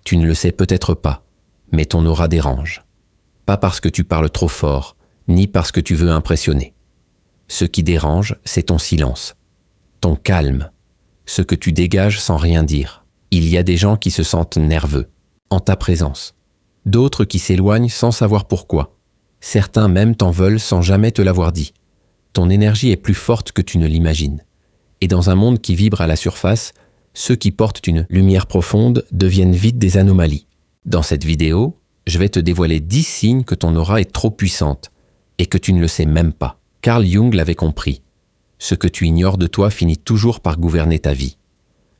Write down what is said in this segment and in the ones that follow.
Tu ne le sais peut-être pas, mais ton aura dérange. Pas parce que tu parles trop fort, ni parce que tu veux impressionner. Ce qui dérange, c'est ton silence, ton calme, ce que tu dégages sans rien dire. Il y a des gens qui se sentent nerveux, en ta présence. D'autres qui s'éloignent sans savoir pourquoi. Certains même t'en veulent sans jamais te l'avoir dit. Ton énergie est plus forte que tu ne l'imagines. Et dans un monde qui vibre à la surface, ceux qui portent une lumière profonde deviennent vite des anomalies. Dans cette vidéo, je vais te dévoiler 10 signes que ton aura est trop puissante et que tu ne le sais même pas. Carl Jung l'avait compris. Ce que tu ignores de toi finit toujours par gouverner ta vie.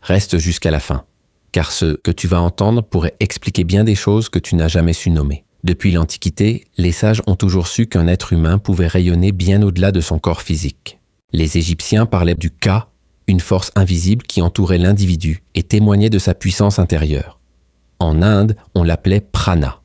Reste jusqu'à la fin, car ce que tu vas entendre pourrait expliquer bien des choses que tu n'as jamais su nommer. Depuis l'Antiquité, les sages ont toujours su qu'un être humain pouvait rayonner bien au-delà de son corps physique. Les Égyptiens parlaient du Ka, une force invisible qui entourait l'individu et témoignait de sa puissance intérieure. En Inde, on l'appelait prana.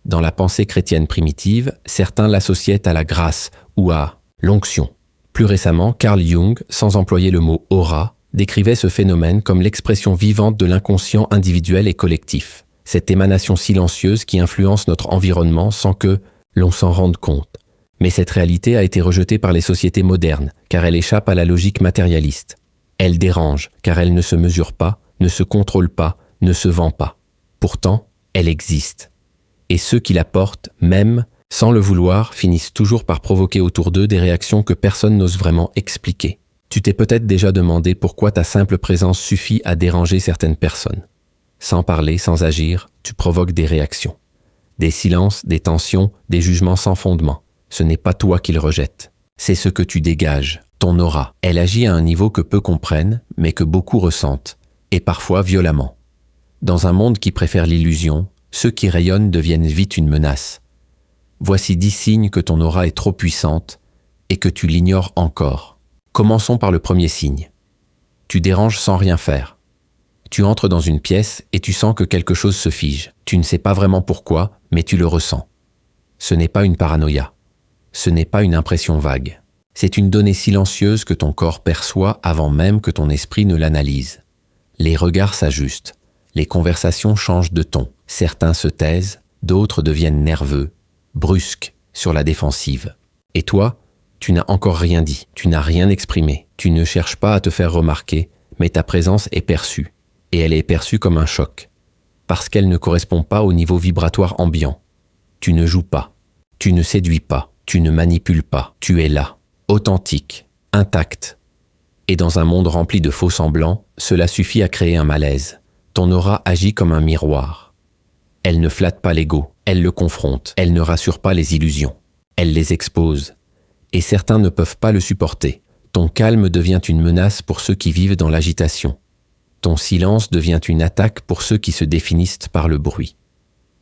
Dans la pensée chrétienne primitive, certains l'associaient à la grâce ou à l'onction. Plus récemment, Carl Jung, sans employer le mot aura, décrivait ce phénomène comme l'expression vivante de l'inconscient individuel et collectif. Cette émanation silencieuse qui influence notre environnement sans que l'on s'en rende compte. Mais cette réalité a été rejetée par les sociétés modernes, car elle échappe à la logique matérialiste. Elle dérange, car elle ne se mesure pas, ne se contrôle pas, ne se vend pas. Pourtant, elle existe. Et ceux qui la portent, même sans le vouloir, finissent toujours par provoquer autour d'eux des réactions que personne n'ose vraiment expliquer. Tu t'es peut-être déjà demandé pourquoi ta simple présence suffit à déranger certaines personnes. Sans parler, sans agir, tu provoques des réactions. Des silences, des tensions, des jugements sans fondement. Ce n'est pas toi qu'ils rejettent. C'est ce que tu dégages, ton aura. Elle agit à un niveau que peu comprennent, mais que beaucoup ressentent, et parfois violemment. Dans un monde qui préfère l'illusion, ceux qui rayonnent deviennent vite une menace. Voici 10 signes que ton aura est trop puissante et que tu l'ignores encore. Commençons par le premier signe. Tu déranges sans rien faire. Tu entres dans une pièce et tu sens que quelque chose se fige. Tu ne sais pas vraiment pourquoi, mais tu le ressens. Ce n'est pas une paranoïa. Ce n'est pas une impression vague. C'est une donnée silencieuse que ton corps perçoit avant même que ton esprit ne l'analyse. Les regards s'ajustent. Les conversations changent de ton. Certains se taisent, d'autres deviennent nerveux, brusques, sur la défensive. Et toi, tu n'as encore rien dit, tu n'as rien exprimé. Tu ne cherches pas à te faire remarquer, mais ta présence est perçue. Et elle est perçue comme un choc, parce qu'elle ne correspond pas au niveau vibratoire ambiant. Tu ne joues pas, tu ne séduis pas, tu ne manipules pas, tu es là, authentique, intact. Et dans un monde rempli de faux semblants, cela suffit à créer un malaise. Ton aura agit comme un miroir. Elle ne flatte pas l'ego, elle le confronte, elle ne rassure pas les illusions, elle les expose. Et certains ne peuvent pas le supporter. Ton calme devient une menace pour ceux qui vivent dans l'agitation. Ton silence devient une attaque pour ceux qui se définissent par le bruit.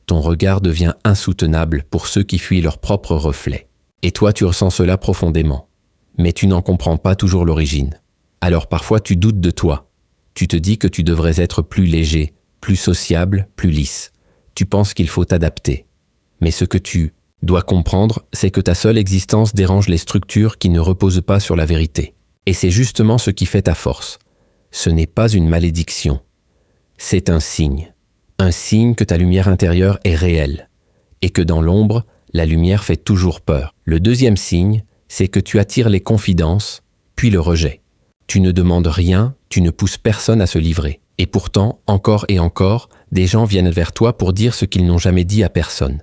Ton regard devient insoutenable pour ceux qui fuient leur propre reflet. Et toi, tu ressens cela profondément. Mais tu n'en comprends pas toujours l'origine. Alors parfois, tu doutes de toi. Tu te dis que tu devrais être plus léger, plus sociable, plus lisse. Tu penses qu'il faut t'adapter. Mais ce que tu dois comprendre, c'est que ta seule existence dérange les structures qui ne reposent pas sur la vérité. Et c'est justement ce qui fait ta force. Ce n'est pas une malédiction. C'est un signe que ta lumière intérieure est réelle et que dans l'ombre, la lumière fait toujours peur. Le deuxième signe, c'est que tu attires les confidences, puis le rejet. Tu ne demandes rien, tu ne pousses personne à se livrer. Et pourtant, encore et encore, des gens viennent vers toi pour dire ce qu'ils n'ont jamais dit à personne.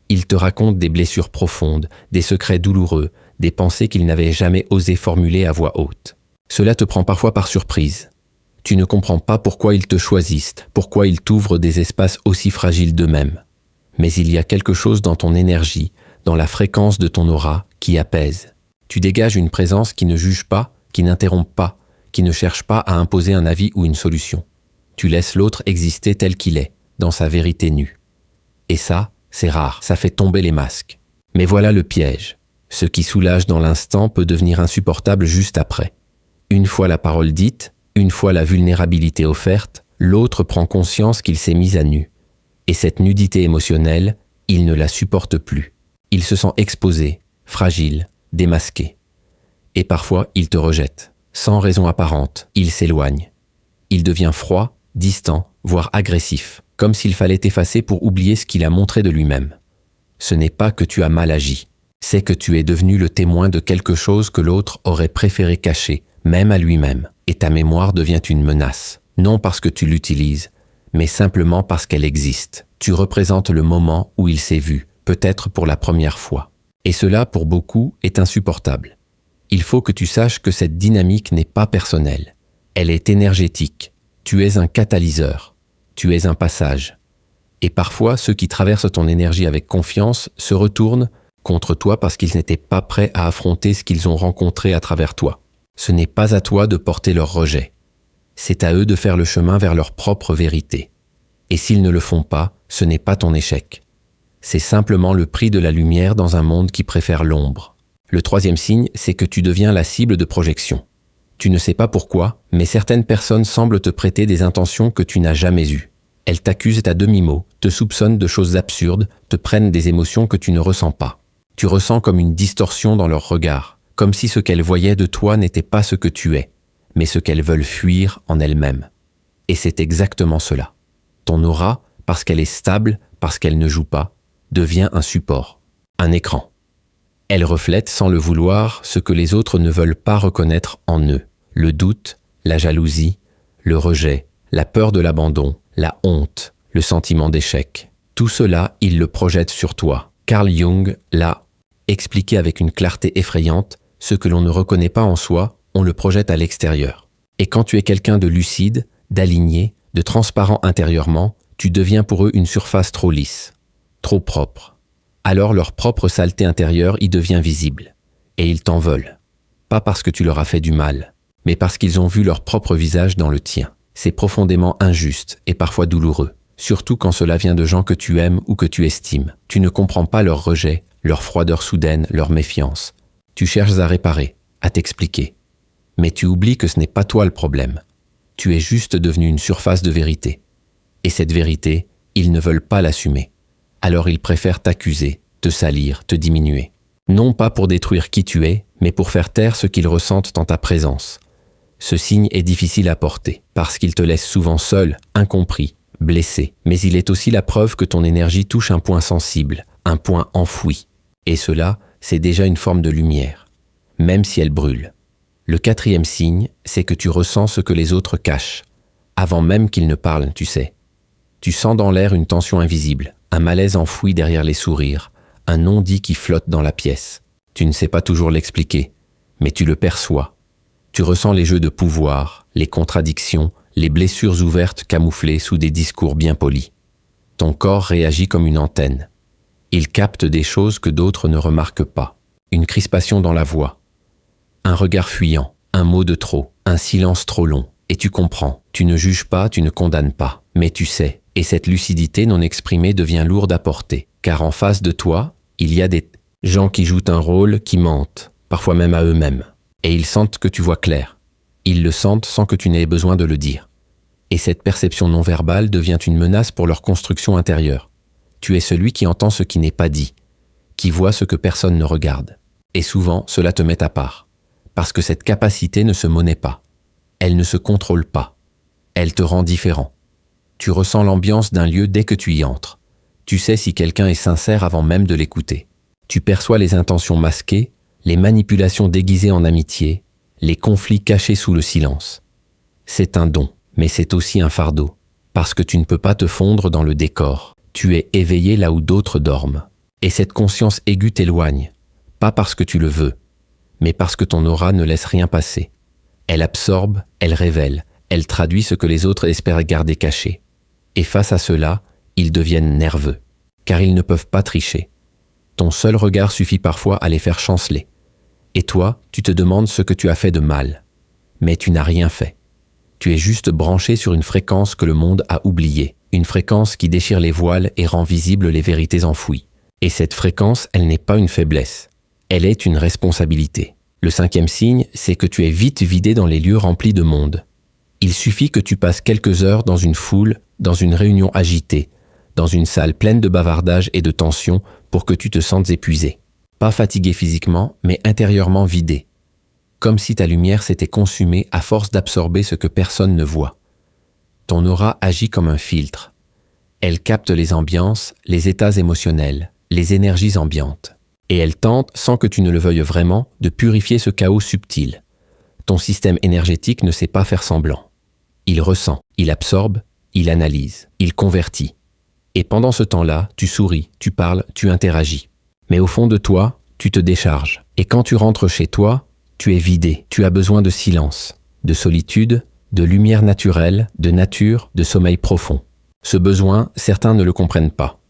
Ils te racontent des blessures profondes, des secrets douloureux, des pensées qu'ils n'avaient jamais osé formuler à voix haute. Cela te prend parfois par surprise. Tu ne comprends pas pourquoi ils te choisissent, pourquoi ils t'ouvrent des espaces aussi fragiles d'eux-mêmes. Mais il y a quelque chose dans ton énergie, dans la fréquence de ton aura, qui apaise. Tu dégages une présence qui ne juge pas, qui n'interrompt pas, qui ne cherche pas à imposer un avis ou une solution. Tu laisses l'autre exister tel qu'il est, dans sa vérité nue. Et ça, c'est rare, ça fait tomber les masques. Mais voilà le piège. Ce qui soulage dans l'instant peut devenir insupportable juste après. Une fois la parole dite, une fois la vulnérabilité offerte, l'autre prend conscience qu'il s'est mis à nu. Et cette nudité émotionnelle, il ne la supporte plus. Il se sent exposé, fragile, démasqué. Et parfois, il te rejette. Sans raison apparente, il s'éloigne. Il devient froid, distant, voire agressif, comme s'il fallait t'effacer pour oublier ce qu'il a montré de lui-même. Ce n'est pas que tu as mal agi, c'est que tu es devenu le témoin de quelque chose que l'autre aurait préféré cacher, même à lui-même, et ta mémoire devient une menace, non parce que tu l'utilises, mais simplement parce qu'elle existe. Tu représentes le moment où il s'est vu, peut-être pour la première fois. Et cela, pour beaucoup, est insupportable. Il faut que tu saches que cette dynamique n'est pas personnelle. Elle est énergétique. Tu es un catalyseur. Tu es un passage. Et parfois, ceux qui traversent ton énergie avec confiance se retournent contre toi parce qu'ils n'étaient pas prêts à affronter ce qu'ils ont rencontré à travers toi. Ce n'est pas à toi de porter leur rejet. C'est à eux de faire le chemin vers leur propre vérité. Et s'ils ne le font pas, ce n'est pas ton échec. C'est simplement le prix de la lumière dans un monde qui préfère l'ombre. Le troisième signe, c'est que tu deviens la cible de projection. Tu ne sais pas pourquoi, mais certaines personnes semblent te prêter des intentions que tu n'as jamais eues. Elles t'accusent à demi-mot, te soupçonnent de choses absurdes, te prennent des émotions que tu ne ressens pas. Tu ressens comme une distorsion dans leur regard, comme si ce qu'elles voyaient de toi n'était pas ce que tu es, mais ce qu'elles veulent fuir en elles-mêmes. Et c'est exactement cela. Ton aura, parce qu'elle est stable, parce qu'elle ne joue pas, devient un support, un écran. Elle reflète sans le vouloir ce que les autres ne veulent pas reconnaître en eux. Le doute, la jalousie, le rejet, la peur de l'abandon, la honte, le sentiment d'échec. Tout cela, ils le projettent sur toi. Carl Jung l'a expliqué avec une clarté effrayante, ce que l'on ne reconnaît pas en soi, on le projette à l'extérieur. Et quand tu es quelqu'un de lucide, d'aligné, de transparent intérieurement, tu deviens pour eux une surface trop lisse, trop propre. Alors leur propre saleté intérieure y devient visible. Et ils t'en veulent. Pas parce que tu leur as fait du mal, mais parce qu'ils ont vu leur propre visage dans le tien. C'est profondément injuste et parfois douloureux, surtout quand cela vient de gens que tu aimes ou que tu estimes. Tu ne comprends pas leur rejet, leur froideur soudaine, leur méfiance. Tu cherches à réparer, à t'expliquer. Mais tu oublies que ce n'est pas toi le problème. Tu es juste devenu une surface de vérité. Et cette vérité, ils ne veulent pas l'assumer. Alors ils préfèrent t'accuser, te salir, te diminuer. Non pas pour détruire qui tu es, mais pour faire taire ce qu'ils ressentent en ta présence. Ce signe est difficile à porter, parce qu'il te laisse souvent seul, incompris, blessé. Mais il est aussi la preuve que ton énergie touche un point sensible, un point enfoui. Et cela, c'est déjà une forme de lumière, même si elle brûle. Le quatrième signe, c'est que tu ressens ce que les autres cachent, avant même qu'ils ne parlent, tu sais. Tu sens dans l'air une tension invisible, un malaise enfoui derrière les sourires, un non-dit qui flotte dans la pièce. Tu ne sais pas toujours l'expliquer, mais tu le perçois. Tu ressens les jeux de pouvoir, les contradictions, les blessures ouvertes camouflées sous des discours bien polis. Ton corps réagit comme une antenne. Il capte des choses que d'autres ne remarquent pas. Une crispation dans la voix, un regard fuyant, un mot de trop, un silence trop long. Et tu comprends, tu ne juges pas, tu ne condamnes pas, mais tu sais. Et cette lucidité non exprimée devient lourde à porter, car en face de toi, il y a des gens qui jouent un rôle, qui mentent, parfois même à eux-mêmes. Et ils sentent que tu vois clair. Ils le sentent sans que tu n'aies besoin de le dire. Et cette perception non verbale devient une menace pour leur construction intérieure. Tu es celui qui entend ce qui n'est pas dit, qui voit ce que personne ne regarde. Et souvent, cela te met à part, parce que cette capacité ne se monnaie pas. Elle ne se contrôle pas. Elle te rend différent. Tu ressens l'ambiance d'un lieu dès que tu y entres. Tu sais si quelqu'un est sincère avant même de l'écouter. Tu perçois les intentions masquées, les manipulations déguisées en amitié, les conflits cachés sous le silence. C'est un don, mais c'est aussi un fardeau, parce que tu ne peux pas te fondre dans le décor. Tu es éveillé là où d'autres dorment. Et cette conscience aiguë t'éloigne, pas parce que tu le veux, mais parce que ton aura ne laisse rien passer. Elle absorbe, elle révèle, elle traduit ce que les autres espèrent garder caché. Et face à cela, ils deviennent nerveux, car ils ne peuvent pas tricher. Ton seul regard suffit parfois à les faire chanceler. Et toi, tu te demandes ce que tu as fait de mal. Mais tu n'as rien fait. Tu es juste branché sur une fréquence que le monde a oubliée, une fréquence qui déchire les voiles et rend visibles les vérités enfouies. Et cette fréquence, elle n'est pas une faiblesse. Elle est une responsabilité. Le cinquième signe, c'est que tu es vite vidé dans les lieux remplis de monde. Il suffit que tu passes quelques heures dans une foule, dans une réunion agitée, dans une salle pleine de bavardage et de tension pour que tu te sentes épuisé. Pas fatigué physiquement, mais intérieurement vidé. Comme si ta lumière s'était consumée à force d'absorber ce que personne ne voit. Ton aura agit comme un filtre. Elle capte les ambiances, les états émotionnels, les énergies ambiantes. Et elle tente, sans que tu ne le veuilles vraiment, de purifier ce chaos subtil. Ton système énergétique ne sait pas faire semblant. Il ressent, il absorbe, il analyse, il convertit. Et pendant ce temps-là, tu souris, tu parles, tu interagis. Mais au fond de toi, tu te décharges. Et quand tu rentres chez toi, tu es vidé. Tu as besoin de silence, de solitude, de lumière naturelle, de nature, de sommeil profond. Ce besoin, certains ne le comprennent pas.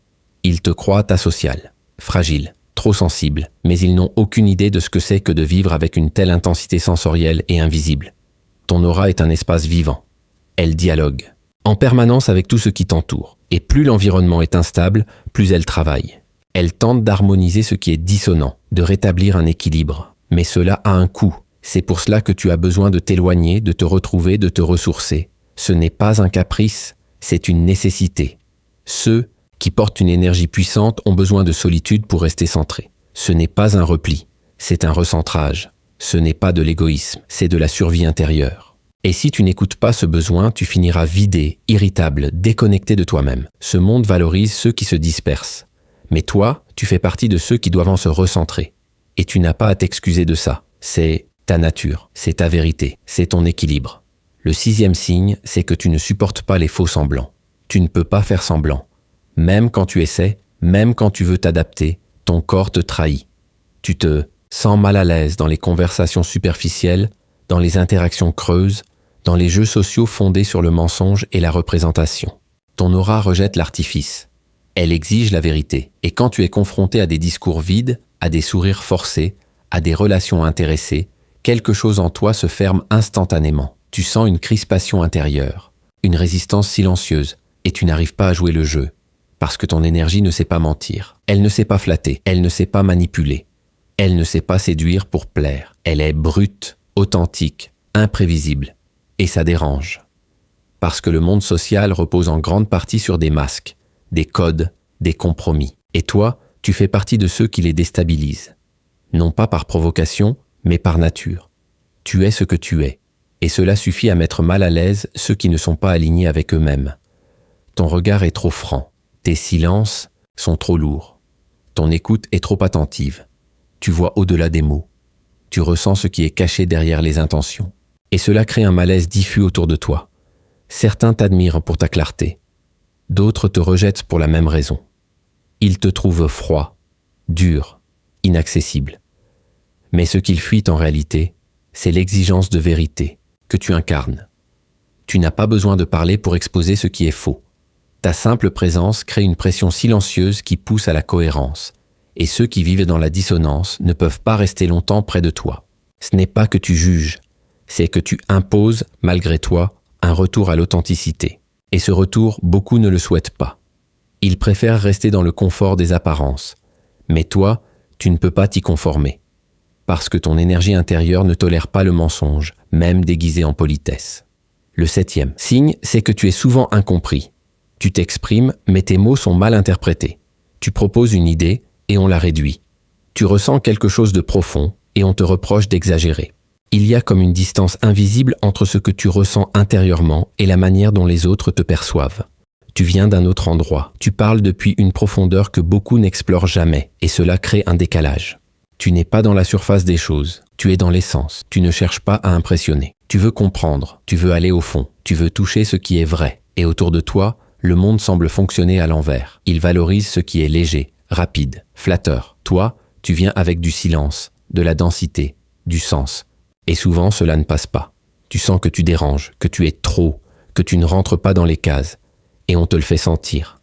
Ils te croient asocial, fragile, trop sensible, mais ils n'ont aucune idée de ce que c'est que de vivre avec une telle intensité sensorielle et invisible. Ton aura est un espace vivant. Elle dialogue, en permanence avec tout ce qui t'entoure. Et plus l'environnement est instable, plus elle travaille. Elle tente d'harmoniser ce qui est dissonant, de rétablir un équilibre. Mais cela a un coût. C'est pour cela que tu as besoin de t'éloigner, de te retrouver, de te ressourcer. Ce n'est pas un caprice, c'est une nécessité. Ceux qui portent une énergie puissante ont besoin de solitude pour rester centrés. Ce n'est pas un repli, c'est un recentrage. Ce n'est pas de l'égoïsme, c'est de la survie intérieure. Et si tu n'écoutes pas ce besoin, tu finiras vidé, irritable, déconnecté de toi-même. Ce monde valorise ceux qui se dispersent. Mais toi, tu fais partie de ceux qui doivent se recentrer. Et tu n'as pas à t'excuser de ça. C'est ta nature, c'est ta vérité, c'est ton équilibre. Le 6e signe, c'est que tu ne supportes pas les faux semblants. Tu ne peux pas faire semblant. Même quand tu essaies, même quand tu veux t'adapter, ton corps te trahit. Tu te sens mal à l'aise dans les conversations superficielles, dans les interactions creuses, dans les jeux sociaux fondés sur le mensonge et la représentation. Ton aura rejette l'artifice. Elle exige la vérité. Et quand tu es confronté à des discours vides, à des sourires forcés, à des relations intéressées, quelque chose en toi se ferme instantanément. Tu sens une crispation intérieure, une résistance silencieuse, et tu n'arrives pas à jouer le jeu. Parce que ton énergie ne sait pas mentir. Elle ne sait pas flatter. Elle ne sait pas manipuler. Elle ne sait pas séduire pour plaire. Elle est brute, authentique, imprévisible. Et ça dérange. Parce que le monde social repose en grande partie sur des masques, des codes, des compromis. Et toi, tu fais partie de ceux qui les déstabilisent. Non pas par provocation, mais par nature. Tu es ce que tu es. Et cela suffit à mettre mal à l'aise ceux qui ne sont pas alignés avec eux-mêmes. Ton regard est trop franc. Tes silences sont trop lourds. Ton écoute est trop attentive. Tu vois au-delà des mots. Tu ressens ce qui est caché derrière les intentions. Et cela crée un malaise diffus autour de toi. Certains t'admirent pour ta clarté. D'autres te rejettent pour la même raison. Ils te trouvent froid, dur, inaccessible. Mais ce qu'ils fuient en réalité, c'est l'exigence de vérité que tu incarnes. Tu n'as pas besoin de parler pour exposer ce qui est faux. Ta simple présence crée une pression silencieuse qui pousse à la cohérence, et ceux qui vivent dans la dissonance ne peuvent pas rester longtemps près de toi. Ce n'est pas que tu juges, c'est que tu imposes, malgré toi, un retour à l'authenticité. Et ce retour, beaucoup ne le souhaitent pas. Ils préfèrent rester dans le confort des apparences. Mais toi, tu ne peux pas t'y conformer. Parce que ton énergie intérieure ne tolère pas le mensonge, même déguisé en politesse. Le 7e signe, c'est que tu es souvent incompris. Tu t'exprimes, mais tes mots sont mal interprétés. Tu proposes une idée et on la réduit. Tu ressens quelque chose de profond et on te reproche d'exagérer. Il y a comme une distance invisible entre ce que tu ressens intérieurement et la manière dont les autres te perçoivent. Tu viens d'un autre endroit, tu parles depuis une profondeur que beaucoup n'explorent jamais, et cela crée un décalage. Tu n'es pas dans la surface des choses, tu es dans l'essence, tu ne cherches pas à impressionner. Tu veux comprendre, tu veux aller au fond, tu veux toucher ce qui est vrai, et autour de toi, le monde semble fonctionner à l'envers. Il valorise ce qui est léger, rapide, flatteur. Toi, tu viens avec du silence, de la densité, du sens. Et souvent, cela ne passe pas. Tu sens que tu déranges, que tu es trop, que tu ne rentres pas dans les cases. Et on te le fait sentir.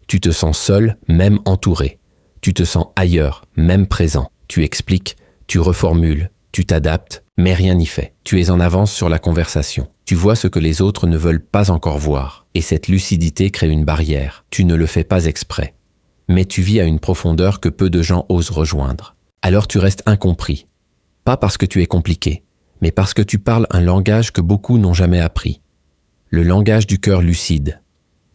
Tu te sens seul, même entouré. Tu te sens ailleurs, même présent. Tu expliques, tu reformules, tu t'adaptes, mais rien n'y fait. Tu es en avance sur la conversation. Tu vois ce que les autres ne veulent pas encore voir. Et cette lucidité crée une barrière. Tu ne le fais pas exprès. Mais tu vis à une profondeur que peu de gens osent rejoindre. Alors tu restes incompris. Pas parce que tu es compliqué, mais parce que tu parles un langage que beaucoup n'ont jamais appris. Le langage du cœur lucide,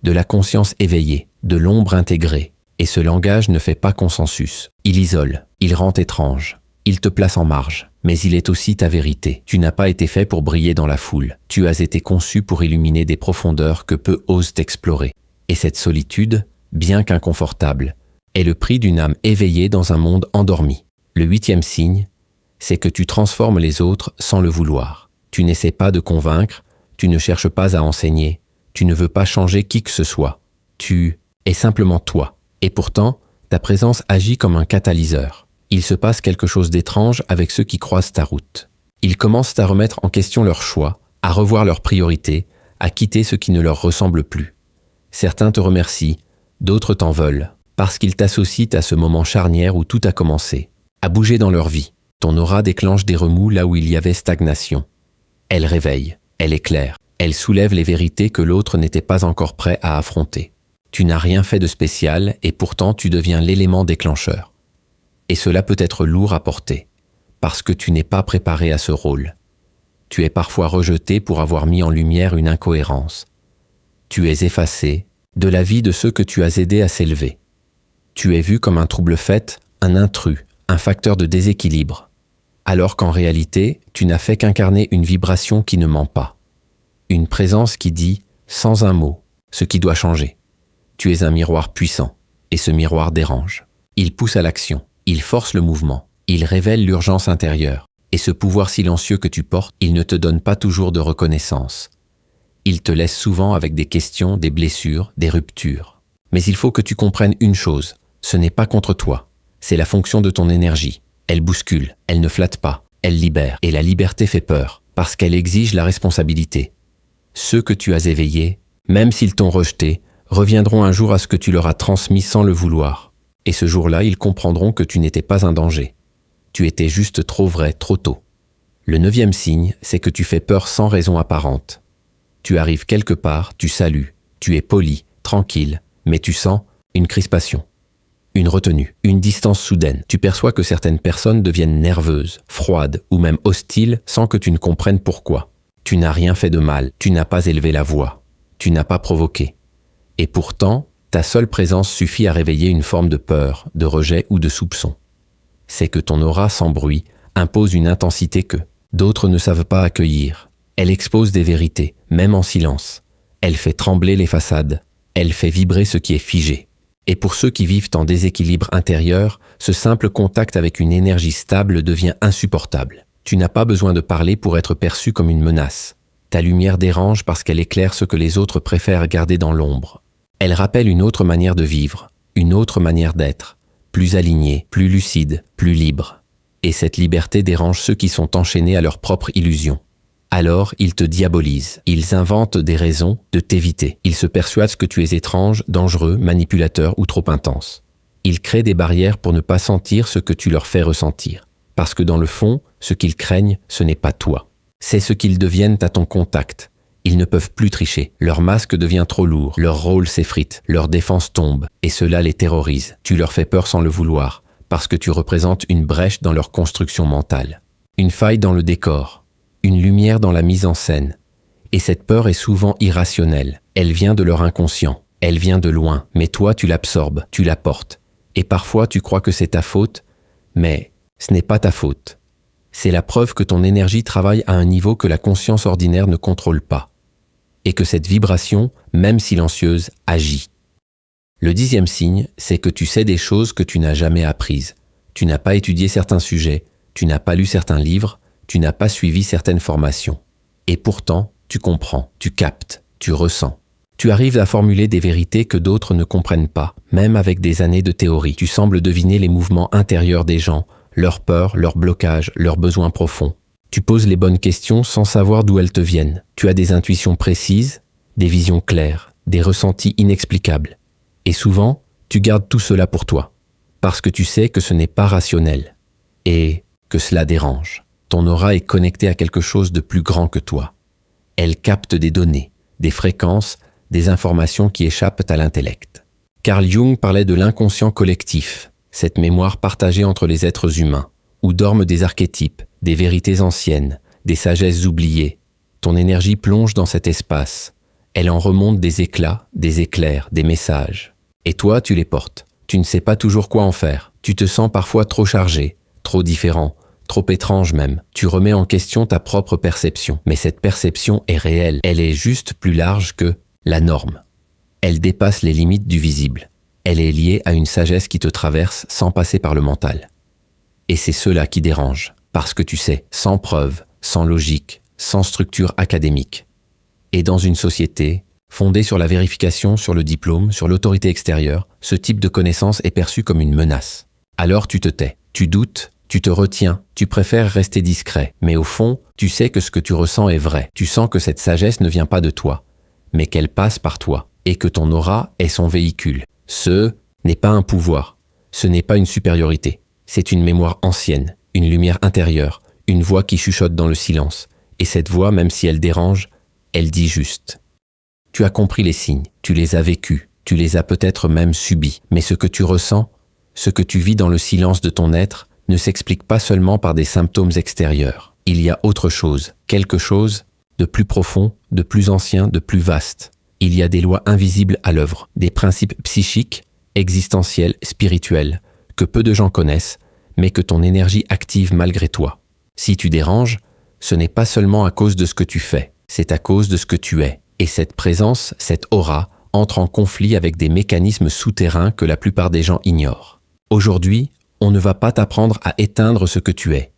de la conscience éveillée, de l'ombre intégrée. Et ce langage ne fait pas consensus. Il isole, il rend étrange, il te place en marge. Mais il est aussi ta vérité. Tu n'as pas été fait pour briller dans la foule. Tu as été conçu pour illuminer des profondeurs que peu osent explorer. Et cette solitude, bien qu'inconfortable, est le prix d'une âme éveillée dans un monde endormi. Le 8e signe, c'est que tu transformes les autres sans le vouloir. Tu n'essaies pas de convaincre, tu ne cherches pas à enseigner, tu ne veux pas changer qui que ce soit. Tu es simplement toi. Et pourtant, ta présence agit comme un catalyseur. Il se passe quelque chose d'étrange avec ceux qui croisent ta route. Ils commencent à remettre en question leurs choix, à revoir leurs priorités, à quitter ce qui ne leur ressemble plus. Certains te remercient, d'autres t'en veulent, parce qu'ils t'associent à ce moment charnière où tout a commencé, à bouger dans leur vie. Ton aura déclenche des remous là où il y avait stagnation. Elle réveille, elle éclaire, elle soulève les vérités que l'autre n'était pas encore prêt à affronter. Tu n'as rien fait de spécial et pourtant tu deviens l'élément déclencheur. Et cela peut être lourd à porter, parce que tu n'es pas préparé à ce rôle. Tu es parfois rejeté pour avoir mis en lumière une incohérence. Tu es effacé de la vie de ceux que tu as aidés à s'élever. Tu es vu comme un trouble-fête, un intrus, un facteur de déséquilibre, alors qu'en réalité, tu n'as fait qu'incarner une vibration qui ne ment pas. Une présence qui dit, sans un mot, ce qui doit changer. Tu es un miroir puissant, et ce miroir dérange. Il pousse à l'action, il force le mouvement, il révèle l'urgence intérieure. Et ce pouvoir silencieux que tu portes, il ne te donne pas toujours de reconnaissance. Il te laisse souvent avec des questions, des blessures, des ruptures. Mais il faut que tu comprennes une chose, ce n'est pas contre toi, c'est la fonction de ton énergie. Elle bouscule, elle ne flatte pas, elle libère. Et la liberté fait peur, parce qu'elle exige la responsabilité. Ceux que tu as éveillés, même s'ils t'ont rejeté, reviendront un jour à ce que tu leur as transmis sans le vouloir. Et ce jour-là, ils comprendront que tu n'étais pas un danger. Tu étais juste trop vrai, trop tôt. Le 9e signe, c'est que tu fais peur sans raison apparente. Tu arrives quelque part, tu salues, tu es poli, tranquille, mais tu sens une crispation, une retenue, une distance soudaine. Tu perçois que certaines personnes deviennent nerveuses, froides ou même hostiles sans que tu ne comprennes pourquoi. Tu n'as rien fait de mal, tu n'as pas élevé la voix, tu n'as pas provoqué. Et pourtant, ta seule présence suffit à réveiller une forme de peur, de rejet ou de soupçon. C'est que ton aura sans bruit impose une intensité que d'autres ne savent pas accueillir. Elle expose des vérités, même en silence. Elle fait trembler les façades. Elle fait vibrer ce qui est figé. Et pour ceux qui vivent en déséquilibre intérieur, ce simple contact avec une énergie stable devient insupportable. Tu n'as pas besoin de parler pour être perçu comme une menace. Ta lumière dérange parce qu'elle éclaire ce que les autres préfèrent garder dans l'ombre. Elle rappelle une autre manière de vivre, une autre manière d'être, plus alignée, plus lucide, plus libre. Et cette liberté dérange ceux qui sont enchaînés à leur propre illusion. Alors, ils te diabolisent. Ils inventent des raisons de t'éviter. Ils se persuadent que tu es étrange, dangereux, manipulateur ou trop intense. Ils créent des barrières pour ne pas sentir ce que tu leur fais ressentir. Parce que dans le fond, ce qu'ils craignent, ce n'est pas toi. C'est ce qu'ils deviennent à ton contact. Ils ne peuvent plus tricher. Leur masque devient trop lourd. Leur rôle s'effrite. Leur défense tombe. Et cela les terrorise. Tu leur fais peur sans le vouloir. Parce que tu représentes une brèche dans leur construction mentale. Une faille dans le décor. Une lumière dans la mise en scène. Et cette peur est souvent irrationnelle. Elle vient de leur inconscient. Elle vient de loin. Mais toi, tu l'absorbes. Tu la portes. Et parfois, tu crois que c'est ta faute. Mais ce n'est pas ta faute. C'est la preuve que ton énergie travaille à un niveau que la conscience ordinaire ne contrôle pas. Et que cette vibration, même silencieuse, agit. Le 10e signe, c'est que tu sais des choses que tu n'as jamais apprises. Tu n'as pas étudié certains sujets, tu n'as pas lu certains livres, tu n'as pas suivi certaines formations. Et pourtant, tu comprends, tu captes, tu ressens. Tu arrives à formuler des vérités que d'autres ne comprennent pas, même avec des années de théorie. Tu sembles deviner les mouvements intérieurs des gens, leurs peurs, leurs blocages, leurs besoins profonds. Tu poses les bonnes questions sans savoir d'où elles te viennent. Tu as des intuitions précises, des visions claires, des ressentis inexplicables. Et souvent, tu gardes tout cela pour toi, parce que tu sais que ce n'est pas rationnel, et que cela dérange. Ton aura est connectée à quelque chose de plus grand que toi. Elle capte des données, des fréquences, des informations qui échappent à l'intellect. Carl Jung parlait de l'inconscient collectif, cette mémoire partagée entre les êtres humains, où dorment des archétypes, des vérités anciennes, des sagesses oubliées. Ton énergie plonge dans cet espace. Elle en remonte des éclats, des éclairs, des messages. Et toi, tu les portes. Tu ne sais pas toujours quoi en faire. Tu te sens parfois trop chargé, trop différent, trop étrange même. Tu remets en question ta propre perception. Mais cette perception est réelle. Elle est juste plus large que la norme. Elle dépasse les limites du visible. Elle est liée à une sagesse qui te traverse sans passer par le mental. Et c'est cela qui dérange, parce que tu sais, sans preuve, sans logique, sans structure académique. Et dans une société, fondée sur la vérification, sur le diplôme, sur l'autorité extérieure, ce type de connaissance est perçu comme une menace. Alors tu te tais, tu doutes, tu te retiens, tu préfères rester discret. Mais au fond, tu sais que ce que tu ressens est vrai. Tu sens que cette sagesse ne vient pas de toi, mais qu'elle passe par toi, et que ton aura est son véhicule. Ce n'est pas un pouvoir, ce n'est pas une supériorité. C'est une mémoire ancienne, une lumière intérieure, une voix qui chuchote dans le silence. Et cette voix, même si elle dérange, elle dit juste. Tu as compris les signes, tu les as vécus, tu les as peut-être même subis. Mais ce que tu ressens, ce que tu vis dans le silence de ton être, ne s'explique pas seulement par des symptômes extérieurs. Il y a autre chose, quelque chose de plus profond, de plus ancien, de plus vaste. Il y a des lois invisibles à l'œuvre, des principes psychiques, existentiels, spirituels, que peu de gens connaissent, mais que ton énergie active malgré toi. Si tu déranges, ce n'est pas seulement à cause de ce que tu fais, c'est à cause de ce que tu es. Et cette présence, cette aura, entre en conflit avec des mécanismes souterrains que la plupart des gens ignorent. Aujourd'hui, on ne va pas t'apprendre à éteindre ce que tu es.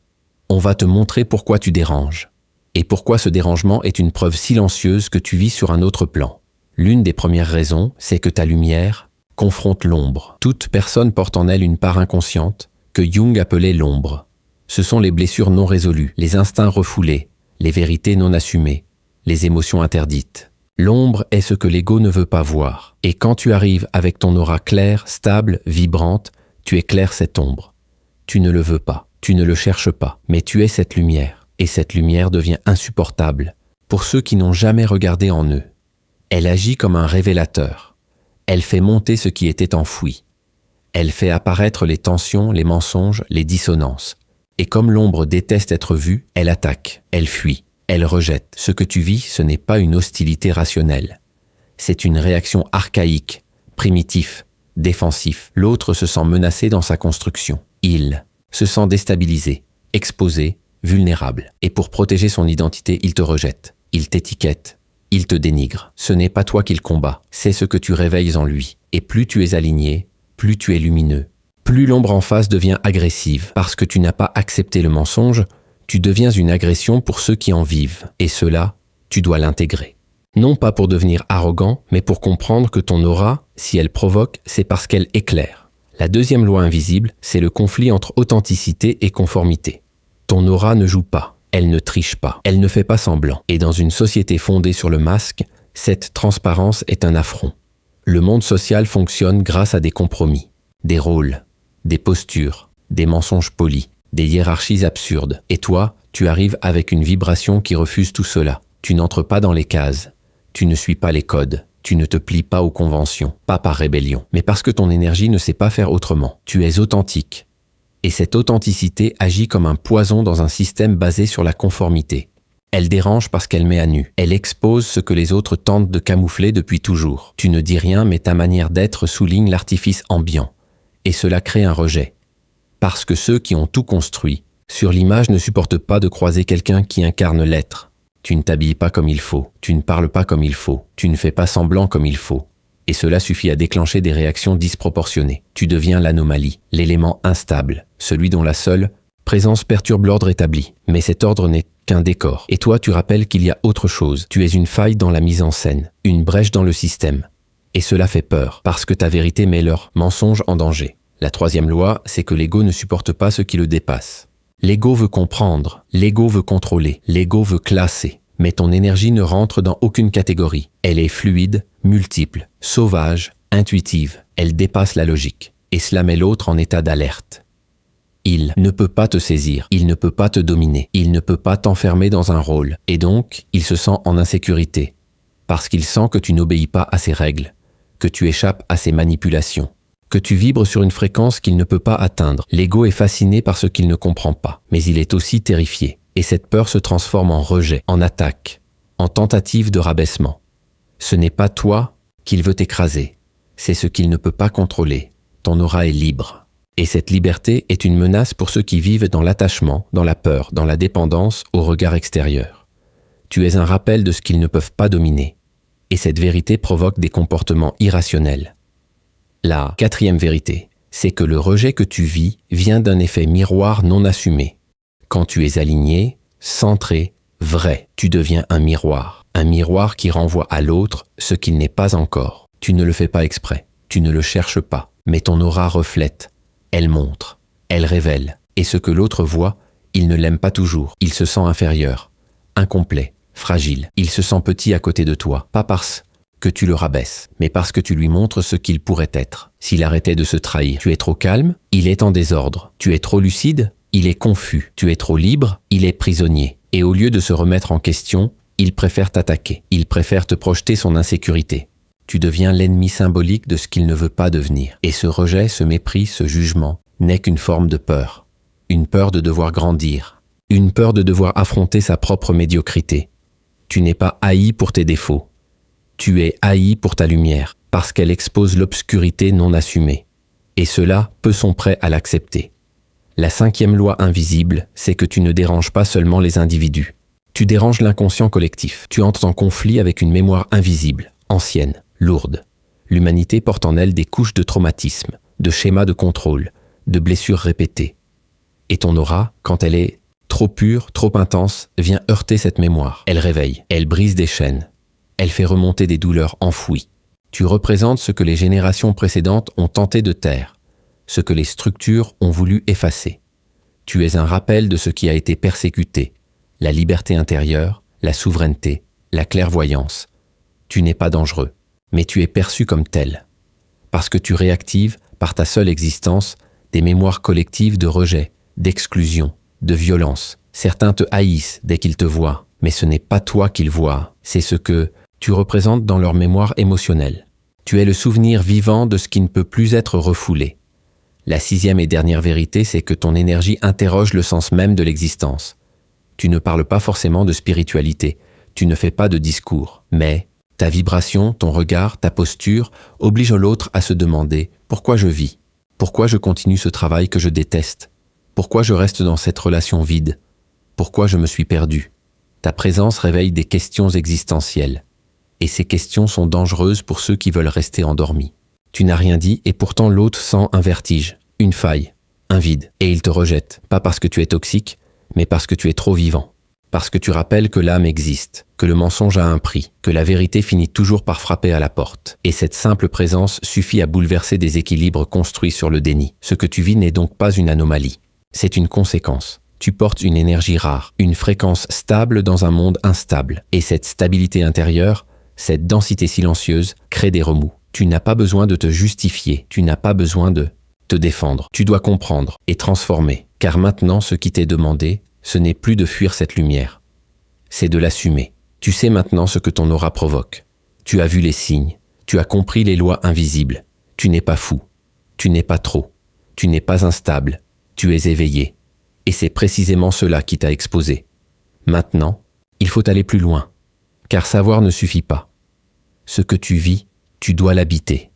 On va te montrer pourquoi tu déranges. Et pourquoi ce dérangement est une preuve silencieuse que tu vis sur un autre plan. L'une des premières raisons, c'est que ta lumière confronte l'ombre. Toute personne porte en elle une part inconsciente que Jung appelait l'ombre. Ce sont les blessures non résolues, les instincts refoulés, les vérités non assumées, les émotions interdites. L'ombre est ce que l'ego ne veut pas voir. Et quand tu arrives avec ton aura claire, stable, vibrante, tu éclaires cette ombre. Tu ne le veux pas, tu ne le cherches pas, mais tu es cette lumière. Et cette lumière devient insupportable pour ceux qui n'ont jamais regardé en eux. Elle agit comme un révélateur. Elle fait monter ce qui était enfoui. Elle fait apparaître les tensions, les mensonges, les dissonances. Et comme l'ombre déteste être vue, elle attaque, elle fuit, elle rejette. Ce que tu vis, ce n'est pas une hostilité rationnelle. C'est une réaction archaïque, primitive, défensif. L'autre se sent menacé dans sa construction. Il se sent déstabilisé, exposé, vulnérable. Et pour protéger son identité, il te rejette, il t'étiquette, il te dénigre. Ce n'est pas toi qu'il combat, c'est ce que tu réveilles en lui. Et plus tu es aligné, plus tu es lumineux. Plus l'ombre en face devient agressive. Parce que tu n'as pas accepté le mensonge, tu deviens une agression pour ceux qui en vivent. Et cela, tu dois l'intégrer. Non pas pour devenir arrogant, mais pour comprendre que ton aura, si elle provoque, c'est parce qu'elle éclaire. La deuxième loi invisible, c'est le conflit entre authenticité et conformité. Ton aura ne joue pas, elle ne triche pas, elle ne fait pas semblant. Et dans une société fondée sur le masque, cette transparence est un affront. Le monde social fonctionne grâce à des compromis, des rôles, des postures, des mensonges polis, des hiérarchies absurdes. Et toi, tu arrives avec une vibration qui refuse tout cela. Tu n'entres pas dans les cases, tu ne suis pas les codes, tu ne te plies pas aux conventions, pas par rébellion, mais parce que ton énergie ne sait pas faire autrement. Tu es authentique. Et cette authenticité agit comme un poison dans un système basé sur la conformité. Elle dérange parce qu'elle met à nu. Elle expose ce que les autres tentent de camoufler depuis toujours. Tu ne dis rien, mais ta manière d'être souligne l'artifice ambiant. Et cela crée un rejet. Parce que ceux qui ont tout construit, sur l'image ne supportent pas de croiser quelqu'un qui incarne l'être. Tu ne t'habilles pas comme il faut, tu ne parles pas comme il faut, tu ne fais pas semblant comme il faut. Et cela suffit à déclencher des réactions disproportionnées. Tu deviens l'anomalie, l'élément instable, celui dont la seule présence perturbe l'ordre établi. Mais cet ordre n'est qu'un décor. Et toi, tu rappelles qu'il y a autre chose. Tu es une faille dans la mise en scène, une brèche dans le système. Et cela fait peur, parce que ta vérité met leur mensonge en danger. La troisième loi, c'est que l'ego ne supporte pas ce qui le dépasse. L'ego veut comprendre, l'ego veut contrôler, l'ego veut classer. Mais ton énergie ne rentre dans aucune catégorie. Elle est fluide, multiple, sauvage, intuitive. Elle dépasse la logique. Et cela met l'autre en état d'alerte. Il ne peut pas te saisir, il ne peut pas te dominer, il ne peut pas t'enfermer dans un rôle. Et donc, il se sent en insécurité. Parce qu'il sent que tu n'obéis pas à ses règles, que tu échappes à ses manipulations, que tu vibres sur une fréquence qu'il ne peut pas atteindre. L'ego est fasciné par ce qu'il ne comprend pas, mais il est aussi terrifié. Et cette peur se transforme en rejet, en attaque, en tentative de rabaissement. Ce n'est pas toi qu'il veut écraser, c'est ce qu'il ne peut pas contrôler. Ton aura est libre. Et cette liberté est une menace pour ceux qui vivent dans l'attachement, dans la peur, dans la dépendance au regard extérieur. Tu es un rappel de ce qu'ils ne peuvent pas dominer. et cette vérité provoque des comportements irrationnels. La quatrième vérité, c'est que le rejet que tu vis vient d'un effet miroir non assumé. Quand tu es aligné, centré, vrai, tu deviens un miroir qui renvoie à l'autre ce qu'il n'est pas encore. Tu ne le fais pas exprès, tu ne le cherches pas, mais ton aura reflète, elle montre, elle révèle, et ce que l'autre voit, il ne l'aime pas toujours, il se sent inférieur, incomplet, fragile, il se sent petit à côté de toi, pas parce que tu le rabaisses, mais parce que tu lui montres ce qu'il pourrait être. S'il arrêtait de se trahir, tu es trop calme, il est en désordre, tu es trop lucide, il est confus, tu es trop libre, il est prisonnier. Et au lieu de se remettre en question, il préfère t'attaquer, il préfère te projeter son insécurité. Tu deviens l'ennemi symbolique de ce qu'il ne veut pas devenir. Et ce rejet, ce mépris, ce jugement n'est qu'une forme de peur. Une peur de devoir grandir, une peur de devoir affronter sa propre médiocrité. Tu n'es pas haï pour tes défauts. Tu es haï pour ta lumière, parce qu'elle expose l'obscurité non assumée. Et ceux-là, peu sont prêts à l'accepter. La cinquième loi invisible, c'est que tu ne déranges pas seulement les individus. Tu déranges l'inconscient collectif. Tu entres en conflit avec une mémoire invisible, ancienne, lourde. L'humanité porte en elle des couches de traumatisme, de schémas de contrôle, de blessures répétées. Et ton aura, quand elle est trop pure, trop intense, vient heurter cette mémoire. Elle réveille, elle brise des chaînes, elle fait remonter des douleurs enfouies. Tu représentes ce que les générations précédentes ont tenté de taire, ce que les structures ont voulu effacer. Tu es un rappel de ce qui a été persécuté, la liberté intérieure, la souveraineté, la clairvoyance. Tu n'es pas dangereux, mais tu es perçu comme tel. Parce que tu réactives, par ta seule existence, des mémoires collectives de rejet, d'exclusion, de violence. Certains te haïssent dès qu'ils te voient, mais ce n'est pas toi qu'ils voient, c'est ce que tu représentes dans leur mémoire émotionnelle. Tu es le souvenir vivant de ce qui ne peut plus être refoulé. La sixième et dernière vérité, c'est que ton énergie interroge le sens même de l'existence. Tu ne parles pas forcément de spiritualité, tu ne fais pas de discours, mais ta vibration, ton regard, ta posture obligent l'autre à se demander « Pourquoi je vis ? Pourquoi je continue ce travail que je déteste ? Pourquoi je reste dans cette relation vide ? Pourquoi je me suis perdu ?» Ta présence réveille des questions existentielles. Et ces questions sont dangereuses pour ceux qui veulent rester endormis. Tu n'as rien dit et pourtant l'autre sent un vertige, une faille, un vide. Et il te rejette, pas parce que tu es toxique, mais parce que tu es trop vivant. Parce que tu rappelles que l'âme existe, que le mensonge a un prix, que la vérité finit toujours par frapper à la porte. Et cette simple présence suffit à bouleverser des équilibres construits sur le déni. Ce que tu vis n'est donc pas une anomalie, c'est une conséquence. Tu portes une énergie rare, une fréquence stable dans un monde instable. Et cette stabilité intérieure, cette densité silencieuse, crée des remous. Tu n'as pas besoin de te justifier, tu n'as pas besoin de te défendre. Tu dois comprendre et transformer, car maintenant ce qui t'est demandé, ce n'est plus de fuir cette lumière, c'est de l'assumer. Tu sais maintenant ce que ton aura provoque. Tu as vu les signes, tu as compris les lois invisibles. Tu n'es pas fou, tu n'es pas trop, tu n'es pas instable, tu es éveillé. Et c'est précisément cela qui t'a exposé. Maintenant, il faut aller plus loin, car savoir ne suffit pas. Ce que tu vis, tu dois l'habiter.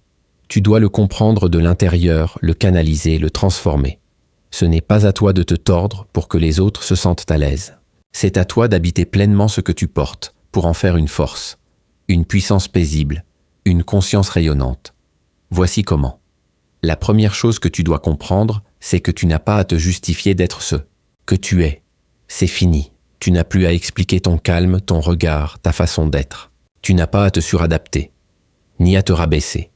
Tu dois le comprendre de l'intérieur, le canaliser, le transformer. Ce n'est pas à toi de te tordre pour que les autres se sentent à l'aise. C'est à toi d'habiter pleinement ce que tu portes, pour en faire une force, une puissance paisible, une conscience rayonnante. Voici comment. La première chose que tu dois comprendre, c'est que tu n'as pas à te justifier d'être ce que tu es. C'est fini. Tu n'as plus à expliquer ton calme, ton regard, ta façon d'être. Tu n'as pas à te suradapter, ni à te rabaisser.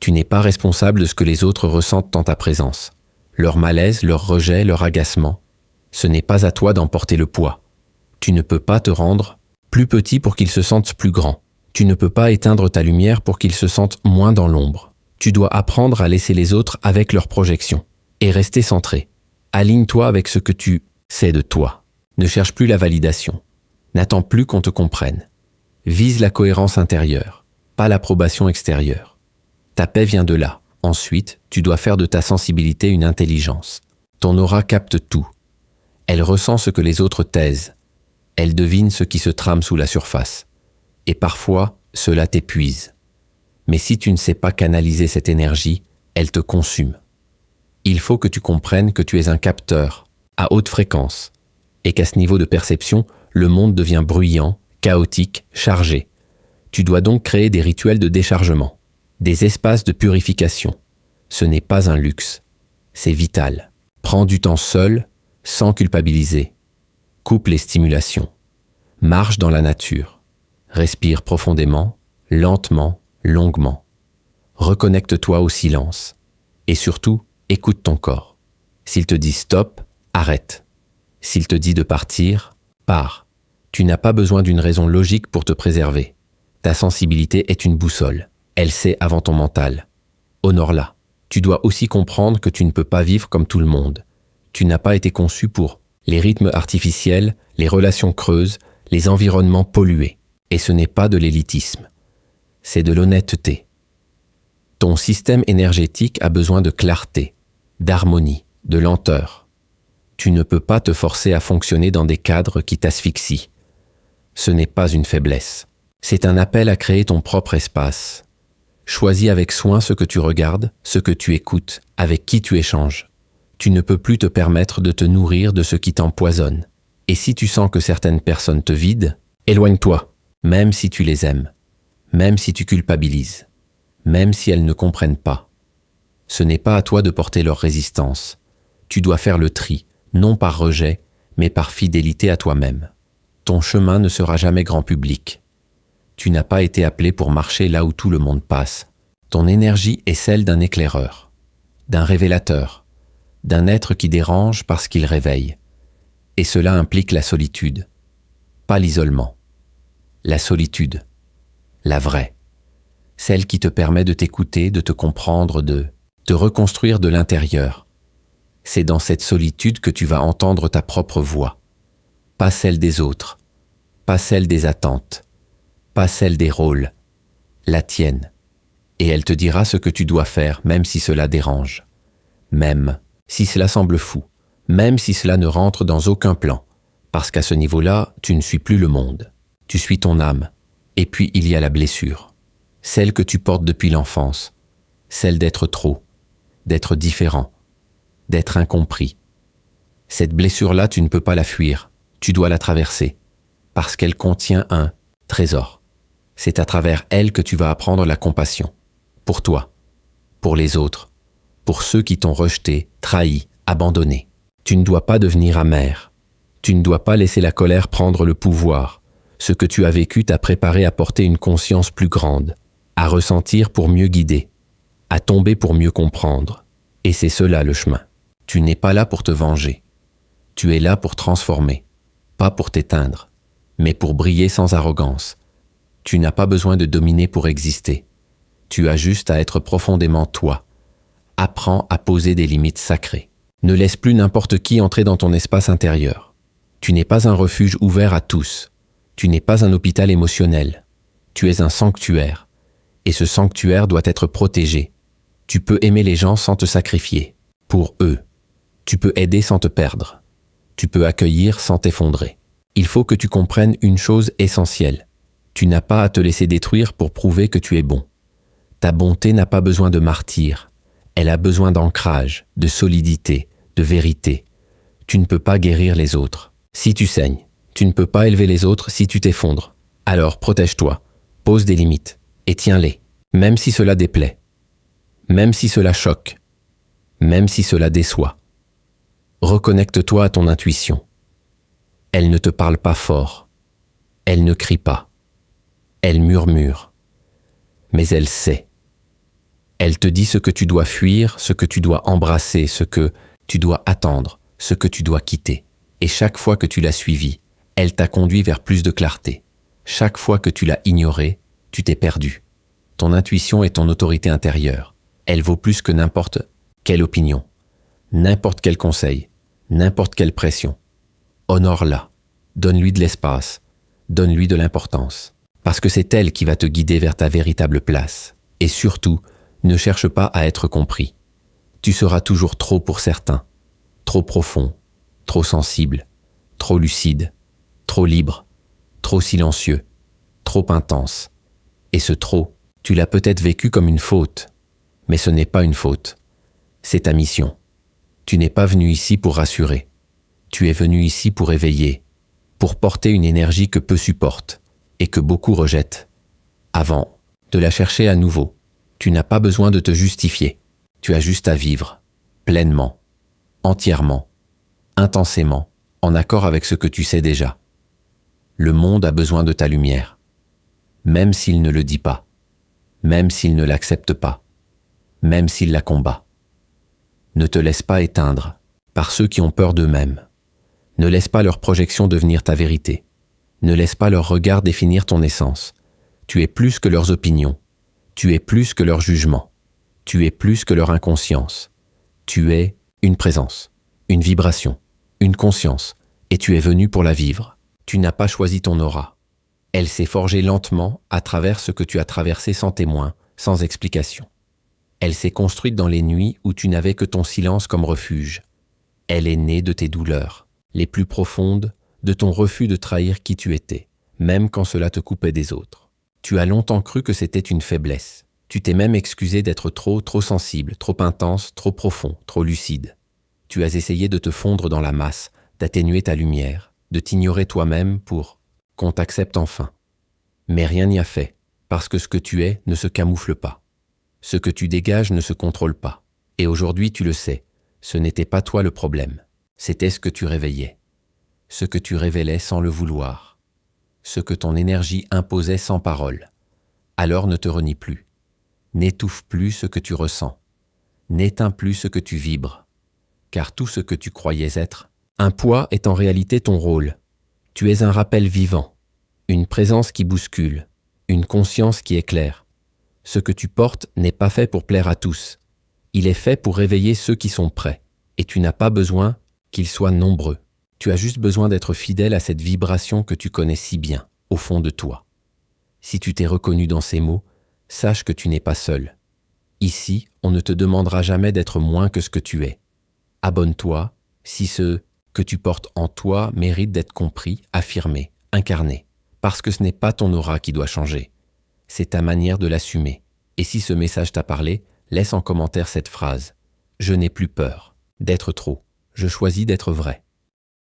Tu n'es pas responsable de ce que les autres ressentent en ta présence. Leur malaise, leur rejet, leur agacement. Ce n'est pas à toi d'en porter le poids. Tu ne peux pas te rendre plus petit pour qu'ils se sentent plus grands. Tu ne peux pas éteindre ta lumière pour qu'ils se sentent moins dans l'ombre. Tu dois apprendre à laisser les autres avec leurs projections et rester centré. Aligne-toi avec ce que tu sais de toi. Ne cherche plus la validation. N'attends plus qu'on te comprenne. Vise la cohérence intérieure, pas l'approbation extérieure. Ta paix vient de là. Ensuite, tu dois faire de ta sensibilité une intelligence. Ton aura capte tout. Elle ressent ce que les autres taisent. Elle devine ce qui se trame sous la surface. Et parfois, cela t'épuise. Mais si tu ne sais pas canaliser cette énergie, elle te consume. Il faut que tu comprennes que tu es un capteur, à haute fréquence, et qu'à ce niveau de perception, le monde devient bruyant, chaotique, chargé. Tu dois donc créer des rituels de déchargement, des espaces de purification. Ce n'est pas un luxe, c'est vital. Prends du temps seul, sans culpabiliser. Coupe les stimulations. Marche dans la nature. Respire profondément, lentement, longuement. Reconnecte-toi au silence. Et surtout, écoute ton corps. S'il te dit stop, arrête. S'il te dit de partir, pars. Tu n'as pas besoin d'une raison logique pour te préserver. Ta sensibilité est une boussole. Elle sait avant ton mental. Honore-la. Tu dois aussi comprendre que tu ne peux pas vivre comme tout le monde. Tu n'as pas été conçu pour les rythmes artificiels, les relations creuses, les environnements pollués. Et ce n'est pas de l'élitisme. C'est de l'honnêteté. Ton système énergétique a besoin de clarté, d'harmonie, de lenteur. Tu ne peux pas te forcer à fonctionner dans des cadres qui t'asphyxient. Ce n'est pas une faiblesse. C'est un appel à créer ton propre espace. Choisis avec soin ce que tu regardes, ce que tu écoutes, avec qui tu échanges. Tu ne peux plus te permettre de te nourrir de ce qui t'empoisonne. Et si tu sens que certaines personnes te vident, éloigne-toi, même si tu les aimes, même si tu culpabilises, même si elles ne comprennent pas. Ce n'est pas à toi de porter leur résistance. Tu dois faire le tri, non par rejet, mais par fidélité à toi-même. Ton chemin ne sera jamais grand public. Tu n'as pas été appelé pour marcher là où tout le monde passe. Ton énergie est celle d'un éclaireur, d'un révélateur, d'un être qui dérange parce qu'il réveille. Et cela implique la solitude, pas l'isolement. La solitude, la vraie, celle qui te permet de t'écouter, de te comprendre, de te reconstruire de l'intérieur. C'est dans cette solitude que tu vas entendre ta propre voix, pas celle des autres, pas celle des attentes, pas celle des rôles, la tienne. Et elle te dira ce que tu dois faire, même si cela dérange, même si cela semble fou, même si cela ne rentre dans aucun plan, parce qu'à ce niveau-là, tu ne suis plus le monde, tu suis ton âme. Et puis il y a la blessure, celle que tu portes depuis l'enfance, celle d'être trop, d'être différent, d'être incompris. Cette blessure-là, tu ne peux pas la fuir, tu dois la traverser, parce qu'elle contient un trésor. C'est à travers elle que tu vas apprendre la compassion, pour toi, pour les autres, pour ceux qui t'ont rejeté, trahi, abandonné. Tu ne dois pas devenir amer, tu ne dois pas laisser la colère prendre le pouvoir. Ce que tu as vécu t'a préparé à porter une conscience plus grande, à ressentir pour mieux guider, à tomber pour mieux comprendre. Et c'est cela le chemin. Tu n'es pas là pour te venger. Tu es là pour transformer, pas pour t'éteindre, mais pour briller sans arrogance. Tu n'as pas besoin de dominer pour exister. Tu as juste à être profondément toi. Apprends à poser des limites sacrées. Ne laisse plus n'importe qui entrer dans ton espace intérieur. Tu n'es pas un refuge ouvert à tous. Tu n'es pas un hôpital émotionnel. Tu es un sanctuaire. Et ce sanctuaire doit être protégé. Tu peux aimer les gens sans te sacrifier. Pour eux. Tu peux aider sans te perdre. Tu peux accueillir sans t'effondrer. Il faut que tu comprennes une chose essentielle. Tu n'as pas à te laisser détruire pour prouver que tu es bon. Ta bonté n'a pas besoin de martyr. Elle a besoin d'ancrage, de solidité, de vérité. Tu ne peux pas guérir les autres si tu saignes. Tu ne peux pas élever les autres si tu t'effondres. Alors protège-toi, pose des limites et tiens-les, même si cela déplaît, même si cela choque, même si cela déçoit. Reconnecte-toi à ton intuition. Elle ne te parle pas fort, elle ne crie pas, elle murmure, mais elle sait. Elle te dit ce que tu dois fuir, ce que tu dois embrasser, ce que tu dois attendre, ce que tu dois quitter. Et chaque fois que tu l'as suivie, elle t'a conduit vers plus de clarté. Chaque fois que tu l'as ignorée, tu t'es perdu. Ton intuition est ton autorité intérieure. Elle vaut plus que n'importe quelle opinion, n'importe quel conseil, n'importe quelle pression. Honore-la, donne-lui de l'espace, donne-lui de l'importance. Parce que c'est elle qui va te guider vers ta véritable place. Et surtout, ne cherche pas à être compris. Tu seras toujours trop pour certains, trop profond, trop sensible, trop lucide, trop libre, trop silencieux, trop intense. Et ce trop, tu l'as peut-être vécu comme une faute, mais ce n'est pas une faute. C'est ta mission. Tu n'es pas venu ici pour rassurer. Tu es venu ici pour éveiller, pour porter une énergie que peu supportent et que beaucoup rejettent. avant de la chercher à nouveau. Tu n'as pas besoin de te justifier. Tu as juste à vivre, pleinement, entièrement, intensément, en accord avec ce que tu sais déjà. Le monde a besoin de ta lumière, même s'il ne le dit pas, même s'il ne l'accepte pas, même s'il la combat. Ne te laisse pas éteindre par ceux qui ont peur d'eux-mêmes. Ne laisse pas leur projection devenir ta vérité. Ne laisse pas leur regard définir ton essence. Tu es plus que leurs opinions. Tu es plus que leur jugement. Tu es plus que leur inconscience. Tu es une présence, une vibration, une conscience, et tu es venu pour la vivre. Tu n'as pas choisi ton aura. Elle s'est forgée lentement à travers ce que tu as traversé sans témoin, sans explication. Elle s'est construite dans les nuits où tu n'avais que ton silence comme refuge. Elle est née de tes douleurs, les plus profondes, de ton refus de trahir qui tu étais, même quand cela te coupait des autres. Tu as longtemps cru que c'était une faiblesse. Tu t'es même excusé d'être trop sensible, trop intense, trop profond, trop lucide. Tu as essayé de te fondre dans la masse, d'atténuer ta lumière, de t'ignorer toi-même pour qu'on t'accepte enfin. Mais rien n'y a fait, parce que ce que tu es ne se camoufle pas. Ce que tu dégages ne se contrôle pas. Et aujourd'hui tu le sais, ce n'était pas toi le problème, c'était ce que tu réveillais. Ce que tu révélais sans le vouloir. Ce que ton énergie imposait sans parole. Alors ne te renie plus. N'étouffe plus ce que tu ressens. N'éteins plus ce que tu vibres. Car tout ce que tu croyais être, un poids est en réalité ton rôle. Tu es un rappel vivant, une présence qui bouscule, une conscience qui éclaire. Ce que tu portes n'est pas fait pour plaire à tous. Il est fait pour réveiller ceux qui sont prêts. Et tu n'as pas besoin qu'ils soient nombreux. Tu as juste besoin d'être fidèle à cette vibration que tu connais si bien, au fond de toi. Si tu t'es reconnu dans ces mots, sache que tu n'es pas seul. Ici, on ne te demandera jamais d'être moins que ce que tu es. Abonne-toi si ce que tu portes en toi mérite d'être compris, affirmé, incarné. Parce que ce n'est pas ton aura qui doit changer. C'est ta manière de l'assumer. Et si ce message t'a parlé, laisse en commentaire cette phrase. Je n'ai plus peur d'être trop. Je choisis d'être vrai.